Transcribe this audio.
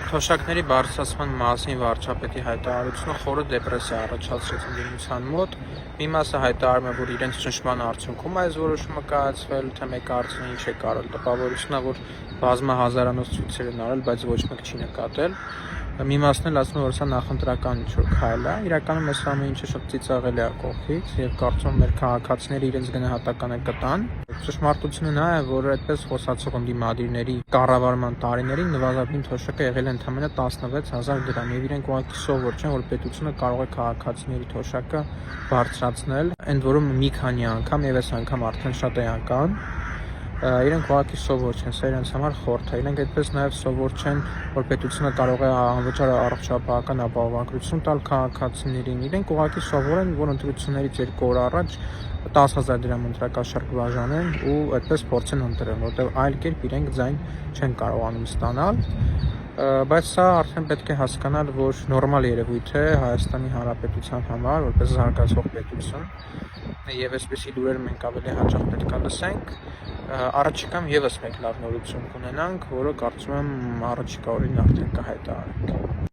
Թոշակների բարձրացման մասին վարչապետի հայտարարությունը խորը դեպրեսիա առաջացրեց ընդդիմության մոտ։ Մի մասը հայտարարում է, որ իրենց ճնշման արդյունքում այս որոշումը կայացվել, թե մեկ արդյունք ինչ է կարել տպավորությունն է, որ բազմահազարանոց ցույցեր են արել, բայց ոչ մեկ չի նկատել։ Մի մասն էլ ասում է, որ սա նախընտրական ինչ-որ քայլ է։ Իրականում այս ամեն ինչը շատ ծիծաղելի է կողքից եւ կարծում եմ մեր քաղաքացիները իրենց գնահատականը կտան։ Ճշմարտությունը նա է, որ այդպես խոսացող ընդդիմադիրների կառավարման տարիներին նվազագույն թոշակը եղել է ընդամենը 16,000 դրամ եւ իրենք ուղղակի սովոր չեն, որ պետությունը կարող է քաղաքացիների թոշակը բարձրացնել, ընդ որում մի քանի անգամ եւ այս անգամ արդեն շատ էական։ Իրենք ուղղակի սովոր չեն, սա իրենց համար խորհուրդ է։ Իրենք այդպես նաև սովոր չեն, որ պետությունը կարող է անվճար առողջապահական ապահովագրություն տալ քաղաքացիներին։ Իրենք ուղղակի սովոր են, որ ընտրություններից 2 օր առաջ 10,000 դրամ ընտրակաշարք բաժանեն ու այդպես փորձեն ընտրել, որտեղ այլ կերպ իրենք ձայն չեն կարողանում ստանալ։ Բայց սա արդեն պետք է հասկանալ, որ նորմալ երևույթ է Հայաստանի Հանրապետության համար, որպես զարգացող պետություն, եւ այսպիսի լուրեր մենք ավելի հաճախ պետք է լսենք։ Առաջիկայում եւս մեկ լավ նորություն կունենանք, որը կարծում եմ առաջիկա օրին արդեն կհայտարարենք։